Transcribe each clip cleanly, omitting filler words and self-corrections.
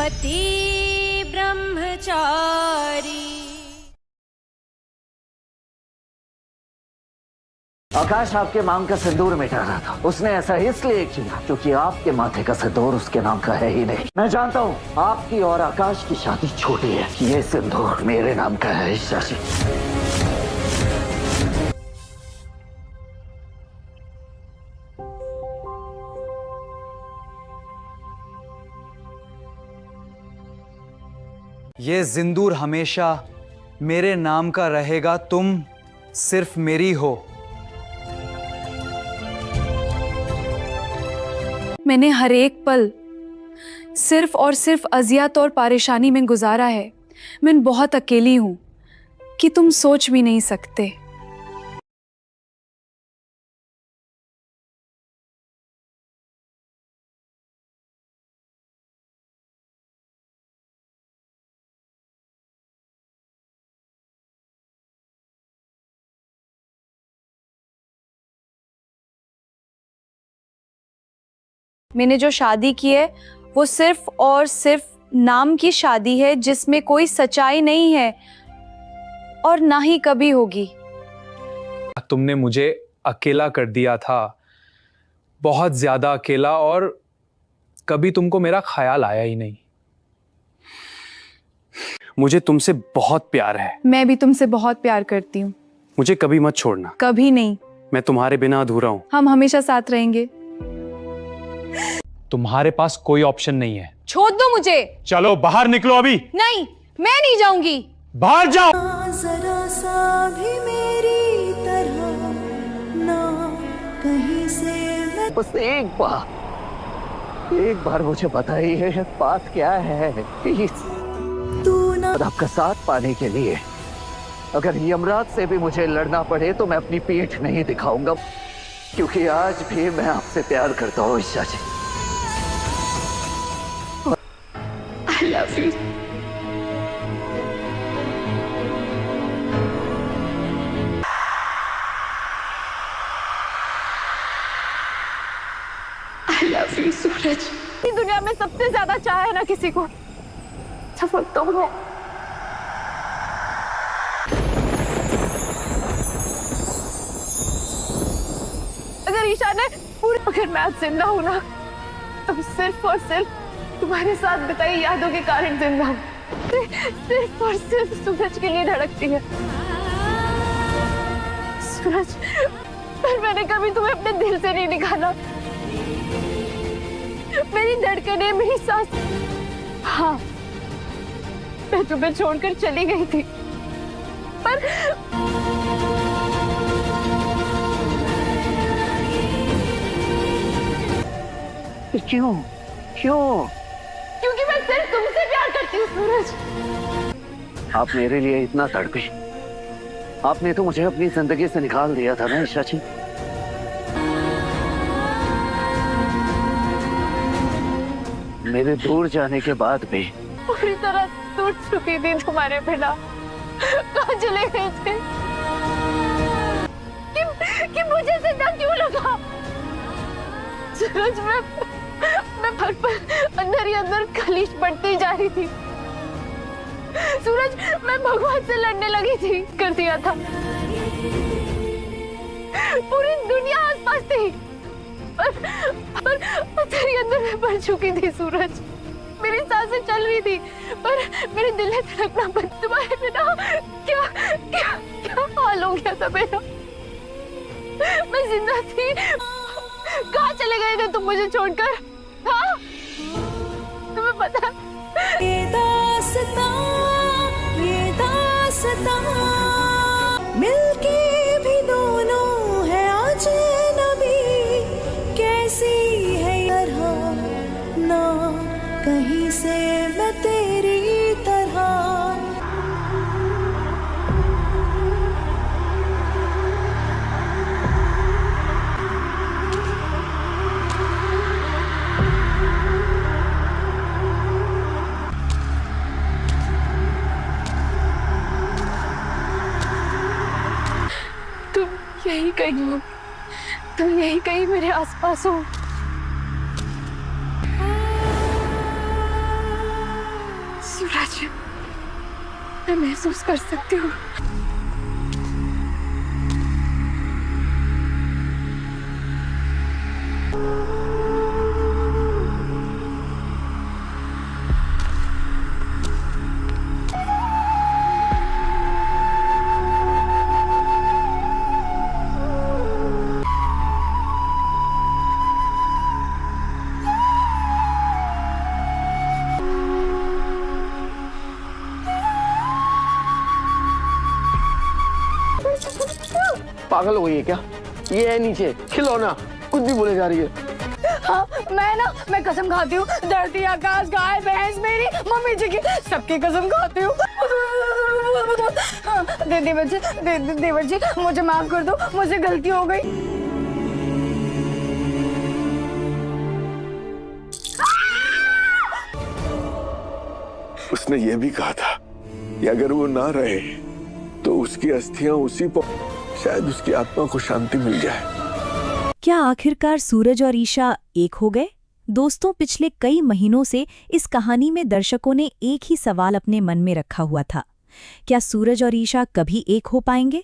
पति ब्रह्मचारी। आकाश आपके मांग का सिंदूर मिटा रहा था। उसने ऐसा इसलिए किया क्योंकि आपके माथे का सिंदूर उसके नाम का है ही नहीं। मैं जानता हूँ आपकी और आकाश की शादी छोटी है। ये सिंदूर मेरे नाम का है शशि। ये सिंदूर हमेशा मेरे नाम का रहेगा। तुम सिर्फ मेरी हो। मैंने हर एक पल सिर्फ और सिर्फ अजियत और परेशानी में गुजारा है। मैं बहुत अकेली हूं कि तुम सोच भी नहीं सकते। मैंने जो शादी की है वो सिर्फ और सिर्फ नाम की शादी है, जिसमें कोई सच्चाई नहीं है और ना ही कभी होगी। तुमने मुझे अकेला कर दिया था, बहुत ज्यादा अकेला, और कभी तुमको मेरा ख्याल आया ही नहीं। मुझे तुमसे बहुत प्यार है। मैं भी तुमसे बहुत प्यार करती हूँ। मुझे कभी मत छोड़ना। कभी नहीं। मैं तुम्हारे बिना अधूरा हूँ। हम हमेशा साथ रहेंगे। तुम्हारे पास कोई ऑप्शन नहीं है। छोड़ दो मुझे। चलो बाहर निकलो अभी। नहीं, मैं नहीं जाऊंगी। बाहर जाओ। जरा सा भी मेरी तरह ना कहीं से मैं। बस एक बार मुझे बताइए बात क्या है प्लीज। तू ना आपका साथ पाने के लिए अगर यमराज से भी मुझे लड़ना पड़े तो मैं अपनी पीठ नहीं दिखाऊंगा, क्योंकि आज भी मैं आपसे प्यार करता हूँ ईशा जी। I love you. I love you, सूरज। इस दुनिया में सबसे ज्यादा चाह है ना किसी को, सफल तो हो। अगर ईशा ने अगर मैं आज जिंदा हूं ना, तो सिर्फ और सिर्फ तुम्हारे साथ बिताई यादों के कारण जिंदा हूं। सिर्फ और सिर्फ सूरज के लिए धड़कती है। सूरज, पर मैंने कभी तुम्हें अपने दिल से नहीं निकाला। मेरी धड़कनें, मेरी सांस। हाँ, मैं तुम्हें छोड़कर चली गई थी, पर क्यों? क्योंकि मैं सिर्फ तुमसे प्यार करती हूँ सूरज। आप मेरे लिए इतना तड़पे। आपने तो मुझे अपनी जिंदगी से निकाल दिया था ना ईशा जी। मेरे दूर जाने के बाद भी पूरी तरह टूट चुकी थी तुम्हारे बिना। कहाँ चले गए थे? कि मुझे जिंदा क्यों लगा? सूरज, मैं पल अंदर ही अंदर खलीज बढ़ती जा रही थी। सूरज, मैं भगवान से लड़ने लगी थी, कर दिया था। पूरी दुनिया आसपास थी, पर तेरे अंदर मैं बढ़ चुकी थी सूरज। मेरी सांसें चल रही थी, पर मेरे दिल ने धड़कना बंद। तुम्हारे बिना क्या क्या क्या हाल हो गया था मेरा। मैं जिंदा थी, कहाँ चले गए थे तुम मुझे छोड़कर? हाँ, तुम्हें पता? ये दास्तां मिलके भी दोनों है अजनबी। कैसी है तरह ना कहीं से मैं तेरी तरह। यही कहीं हो, तुम यही कहीं मेरे आसपास हो। मैं महसूस कर सकती हूँ। पागल हो गई है क्या? ये है नीचे खिलौना, कुछ भी बोले जा रही है। हाँ, मैं कसम खाती हूँ, धरती, आकाश, गाय, भैंस, मेरी मम्मी जी की, सबकी कसम खाती हूँ। देवर जी, मुझे माफ कर दो, मुझसे गलती हो गई। उसने ये भी कहा था कि अगर वो ना रहे तो उसकी अस्थियां उसी पर, शायद उसकी आत्मा को शांति मिल जाए। क्या आखिरकार सूरज और ईशा एक हो गए? दोस्तों, पिछले कई महीनों से इस कहानी में दर्शकों ने एक ही सवाल अपने मन में रखा हुआ था। क्या सूरज और ईशा कभी एक हो पाएंगे?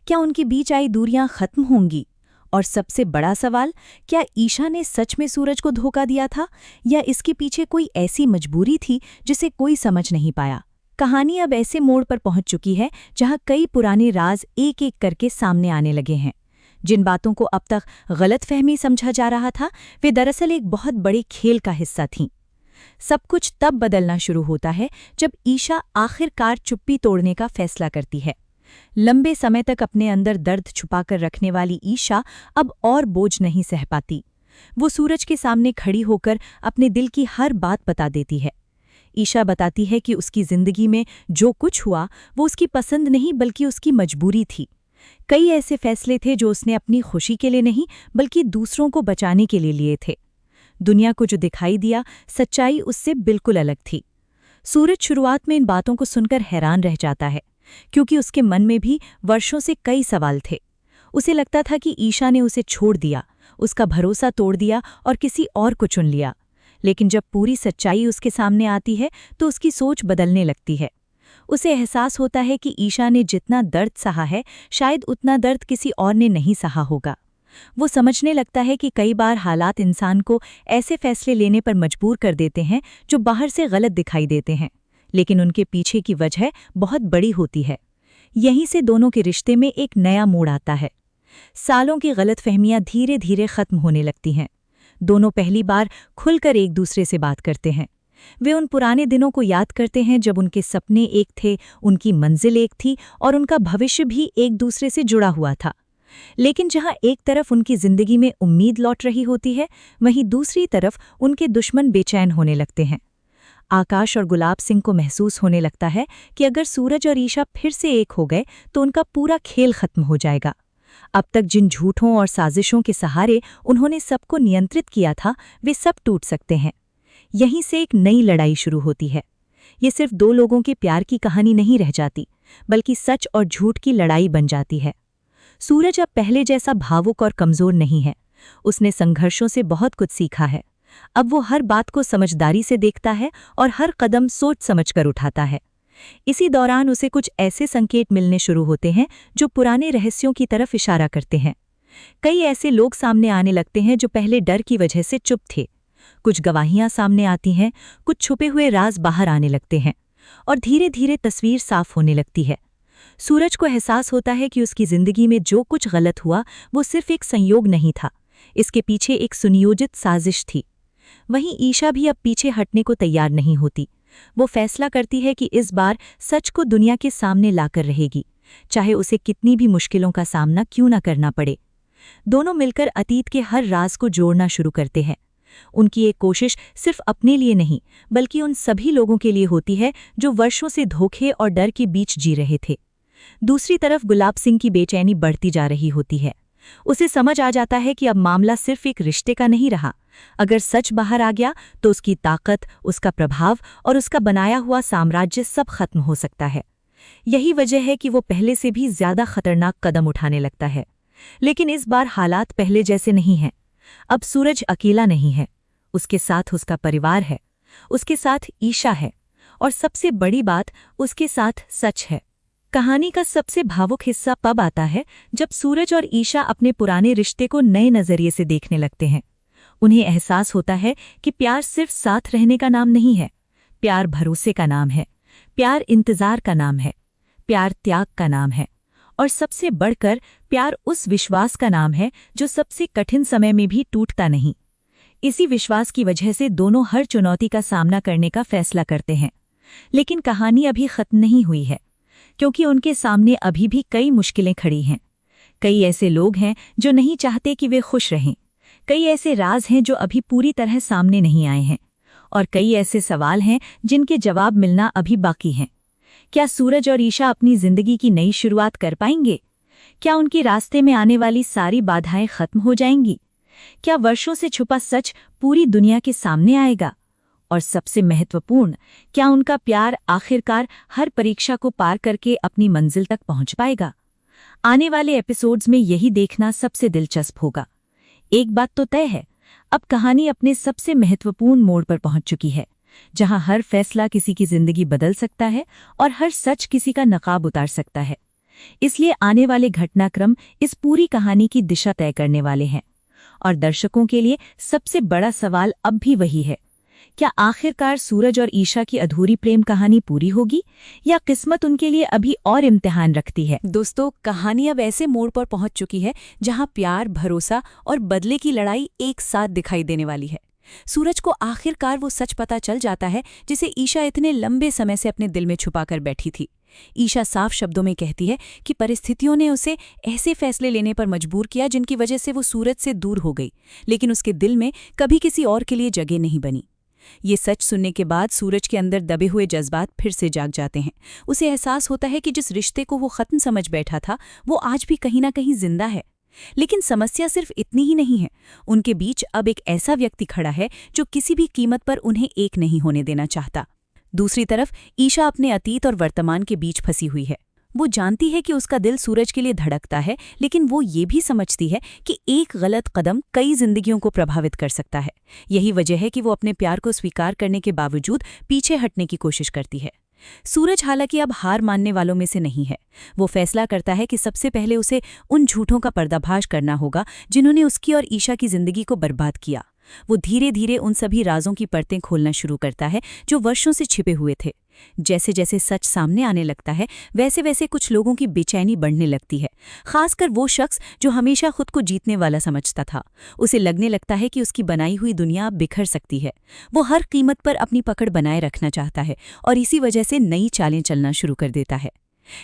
क्या उनके बीच आई दूरियां खत्म होंगी? और सबसे बड़ा सवाल, क्या ईशा ने सच में सूरज को धोखा दिया था या इसके पीछे कोई ऐसी मजबूरी थी जिसे कोई समझ नहीं पाया? कहानी अब ऐसे मोड़ पर पहुंच चुकी है जहां कई पुराने राज एक एक करके सामने आने लगे हैं। जिन बातों को अब तक गलतफहमी समझा जा रहा था, वे दरअसल एक बहुत बड़े खेल का हिस्सा थीं। सब कुछ तब बदलना शुरू होता है जब ईशा आखिरकार चुप्पी तोड़ने का फैसला करती है। लंबे समय तक अपने अंदर दर्द छुपाकर रखने वाली ईशा अब और बोझ नहीं सह पाती। वो सूरज के सामने खड़ी होकर अपने दिल की हर बात बता देती है। ईशा बताती है कि उसकी जिंदगी में जो कुछ हुआ वो उसकी पसंद नहीं बल्कि उसकी मजबूरी थी। कई ऐसे फैसले थे जो उसने अपनी खुशी के लिए नहीं बल्कि दूसरों को बचाने के लिए लिए थे। दुनिया को जो दिखाई दिया, सच्चाई उससे बिल्कुल अलग थी। सूरज शुरुआत में इन बातों को सुनकर हैरान रह जाता है, क्योंकि उसके मन में भी वर्षों से कई सवाल थे। उसे लगता था कि ईशा ने उसे छोड़ दिया, उसका भरोसा तोड़ दिया और किसी और को चुन लिया। लेकिन जब पूरी सच्चाई उसके सामने आती है तो उसकी सोच बदलने लगती है। उसे एहसास होता है कि ईशा ने जितना दर्द सहा है, शायद उतना दर्द किसी और ने नहीं सहा होगा। वो समझने लगता है कि कई बार हालात इंसान को ऐसे फैसले लेने पर मजबूर कर देते हैं जो बाहर से गलत दिखाई देते हैं, लेकिन उनके पीछे की वजह बहुत बड़ी होती है। यहीं से दोनों के रिश्ते में एक नया मोड़ आता है। सालों की गलतफहमियां धीरे धीरे खत्म होने लगती हैं। दोनों पहली बार खुलकर एक दूसरे से बात करते हैं। वे उन पुराने दिनों को याद करते हैं जब उनके सपने एक थे, उनकी मंजिल एक थी और उनका भविष्य भी एक दूसरे से जुड़ा हुआ था। लेकिन जहां एक तरफ उनकी जिंदगी में उम्मीद लौट रही होती है, वहीं दूसरी तरफ उनके दुश्मन बेचैन होने लगते हैं। आकाश और गुलाब सिंह को महसूस होने लगता है कि अगर सूरज और ईशा फिर से एक हो गए तो उनका पूरा खेल खत्म हो जाएगा। अब तक जिन झूठों और साजिशों के सहारे उन्होंने सबको नियंत्रित किया था, वे सब टूट सकते हैं। यहीं से एक नई लड़ाई शुरू होती है। ये सिर्फ दो लोगों के प्यार की कहानी नहीं रह जाती, बल्कि सच और झूठ की लड़ाई बन जाती है। सूरज अब पहले जैसा भावुक और कमजोर नहीं है। उसने संघर्षों से बहुत कुछ सीखा है। अब वो हर बात को समझदारी से देखता है और हर कदम सोच समझकर उठाता है। इसी दौरान उसे कुछ ऐसे संकेत मिलने शुरू होते हैं जो पुराने रहस्यों की तरफ इशारा करते हैं। कई ऐसे लोग सामने आने लगते हैं जो पहले डर की वजह से चुप थे। कुछ गवाहियां सामने आती हैं, कुछ छुपे हुए राज बाहर आने लगते हैं और धीरे धीरे तस्वीर साफ होने लगती है। सूरज को एहसास होता है कि उसकी जिंदगी में जो कुछ गलत हुआ वो सिर्फ एक संयोग नहीं था, इसके पीछे एक सुनियोजित साजिश थी। वहीं ईशा भी अब पीछे हटने को तैयार नहीं होती। वो फैसला करती है कि इस बार सच को दुनिया के सामने लाकर रहेगी, चाहे उसे कितनी भी मुश्किलों का सामना क्यों न करना पड़े। दोनों मिलकर अतीत के हर राज को जोड़ना शुरू करते हैं। उनकी एक कोशिश सिर्फ अपने लिए नहीं, बल्कि उन सभी लोगों के लिए होती है जो वर्षों से धोखे और डर के बीच जी रहे थे। दूसरी तरफ गुलाब सिंह की बेचैनी बढ़ती जा रही होती है। उसे समझ आ जाता है कि अब मामला सिर्फ एक रिश्ते का नहीं रहा। अगर सच बाहर आ गया तो उसकी ताकत, उसका प्रभाव और उसका बनाया हुआ साम्राज्य सब खत्म हो सकता है। यही वजह है कि वो पहले से भी ज्यादा खतरनाक कदम उठाने लगता है। लेकिन इस बार हालात पहले जैसे नहीं हैं। अब सूरज अकेला नहीं है, उसके साथ उसका परिवार है, उसके साथ ईशा है और सबसे बड़ी बात, उसके साथ सच है। कहानी का सबसे भावुक हिस्सा तब आता है जब सूरज और ईशा अपने पुराने रिश्ते को नए नजरिए से देखने लगते हैं। उन्हें एहसास होता है कि प्यार सिर्फ साथ रहने का नाम नहीं है, प्यार भरोसे का नाम है, प्यार इंतजार का नाम है, प्यार त्याग का नाम है, और सबसे बढ़कर प्यार उस विश्वास का नाम है जो सबसे कठिन समय में भी टूटता नहीं। इसी विश्वास की वजह से दोनों हर चुनौती का सामना करने का फैसला करते हैं। लेकिन कहानी अभी खत्म नहीं हुई है, क्योंकि उनके सामने अभी भी कई मुश्किलें खड़ी हैं। कई ऐसे लोग हैं जो नहीं चाहते कि वे खुश रहें, कई ऐसे राज हैं जो अभी पूरी तरह सामने नहीं आए हैं, और कई ऐसे सवाल हैं जिनके जवाब मिलना अभी बाकी हैं। क्या सूरज और ईशा अपनी जिंदगी की नई शुरुआत कर पाएंगे? क्या उनके रास्ते में आने वाली सारी बाधाएं खत्म हो जाएंगी? क्या वर्षों से छुपा सच पूरी दुनिया के सामने आएगा? और सबसे महत्वपूर्ण, क्या उनका प्यार आखिरकार हर परीक्षा को पार करके अपनी मंजिल तक पहुंच पाएगा? आने वाले एपिसोड्स में यही देखना सबसे दिलचस्प होगा। एक बात तो तय है, अब कहानी अपने सबसे महत्वपूर्ण मोड़ पर पहुंच चुकी है, जहां हर फैसला किसी की जिंदगी बदल सकता है और हर सच किसी का नकाब उतार सकता है। इसलिए आने वाले घटनाक्रम इस पूरी कहानी की दिशा तय करने वाले हैं। और दर्शकों के लिए सबसे बड़ा सवाल अब भी वही है, क्या आखिरकार सूरज और ईशा की अधूरी प्रेम कहानी पूरी होगी, या किस्मत उनके लिए अभी और इम्तिहान रखती है? दोस्तों, कहानी अब ऐसे मोड़ पर पहुंच चुकी है जहां प्यार, भरोसा और बदले की लड़ाई एक साथ दिखाई देने वाली है। सूरज को आखिरकार वो सच पता चल जाता है जिसे ईशा इतने लंबे समय से अपने दिल में छुपाकर बैठी थी। ईशा साफ शब्दों में कहती है कि परिस्थितियों ने उसे ऐसे फैसले लेने पर मजबूर किया जिनकी वजह से वो सूरज से दूर हो गई, लेकिन उसके दिल में कभी किसी और के लिए जगह नहीं बनी। ये सच सुनने के बाद सूरज के अंदर दबे हुए जज्बात फिर से जाग जाते हैं। उसे एहसास होता है कि जिस रिश्ते को वो खत्म समझ बैठा था वो आज भी कहीं ना कहीं जिंदा है। लेकिन समस्या सिर्फ इतनी ही नहीं है, उनके बीच अब एक ऐसा व्यक्ति खड़ा है जो किसी भी कीमत पर उन्हें एक नहीं होने देना चाहता। दूसरी तरफ ईशा अपने अतीत और वर्तमान के बीच फंसी हुई है। वो जानती है कि उसका दिल सूरज के लिए धड़कता है, लेकिन वो ये भी समझती है कि एक गलत कदम कई जिंदगियों को प्रभावित कर सकता है। यही वजह है कि वो अपने प्यार को स्वीकार करने के बावजूद पीछे हटने की कोशिश करती है। सूरज हालांकि अब हार मानने वालों में से नहीं है। वो फैसला करता है कि सबसे पहले उसे उन झूठों का पर्दाफाश करना होगा जिन्होंने उसकी और ईशा की जिंदगी को बर्बाद किया। वो धीरे धीरे उन सभी राजों की परतें खोलना शुरू करता है जो वर्षों से छिपे हुए थे। जैसे जैसे सच सामने आने लगता है, वैसे वैसे कुछ लोगों की बेचैनी बढ़ने लगती है, खासकर वो शख्स जो हमेशा खुद को जीतने वाला समझता था। उसे लगने लगता है कि उसकी बनाई हुई दुनिया अब बिखर सकती है। वो हर कीमत पर अपनी पकड़ बनाए रखना चाहता है और इसी वजह से नई चालें चलना शुरू कर देता है।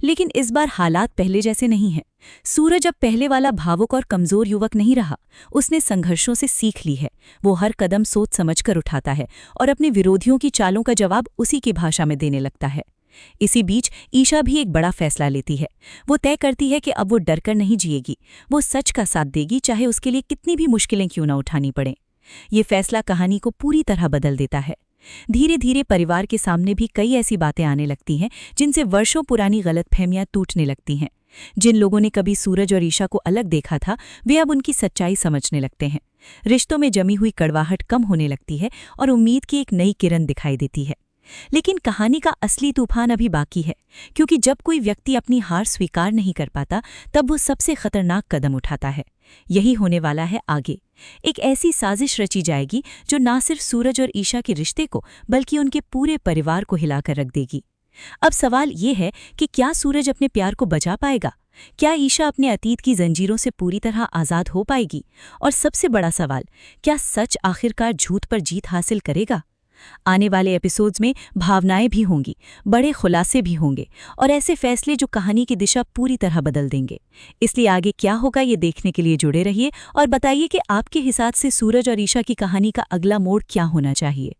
लेकिन इस बार हालात पहले जैसे नहीं हैं। सूरज अब पहले वाला भावुक और कमजोर युवक नहीं रहा। उसने संघर्षों से सीख ली है। वो हर कदम सोच समझकर उठाता है और अपने विरोधियों की चालों का जवाब उसी की भाषा में देने लगता है। इसी बीच ईशा भी एक बड़ा फैसला लेती है। वो तय करती है कि अब वो डरकर नहीं जिएगी, वो सच का साथ देगी, चाहे उसके लिए कितनी भी मुश्किलें क्यों न उठानी पड़ें। ये फैसला कहानी को पूरी तरह बदल देता है। धीरे धीरे परिवार के सामने भी कई ऐसी बातें आने लगती हैं जिनसे वर्षों पुरानी गलतफहमियां टूटने लगती हैं। जिन लोगों ने कभी सूरज और ईशा को अलग देखा था, वे अब उनकी सच्चाई समझने लगते हैं। रिश्तों में जमी हुई कड़वाहट कम होने लगती है और उम्मीद की एक नई किरण दिखाई देती है। लेकिन कहानी का असली तूफान अभी बाकी है, क्योंकि जब कोई व्यक्ति अपनी हार स्वीकार नहीं कर पाता, तब वो सबसे खतरनाक कदम उठाता है। यही होने वाला है आगे। एक ऐसी साजिश रची जाएगी जो ना सिर्फ सूरज और ईशा के रिश्ते को, बल्कि उनके पूरे परिवार को हिलाकर रख देगी। अब सवाल ये है कि क्या सूरज अपने प्यार को बचा पाएगा? क्या ईशा अपने अतीत की जंजीरों से पूरी तरह आज़ाद हो पाएगी? और सबसे बड़ा सवाल, क्या सच आखिरकार झूठ पर जीत हासिल करेगा? आने वाले एपिसोड्स में भावनाएं भी होंगी, बड़े खुलासे भी होंगे और ऐसे फैसले जो कहानी की दिशा पूरी तरह बदल देंगे। इसलिए आगे क्या होगा ये देखने के लिए जुड़े रहिए और बताइए कि आपके हिसाब से सूरज और ईशा की कहानी का अगला मोड़ क्या होना चाहिए।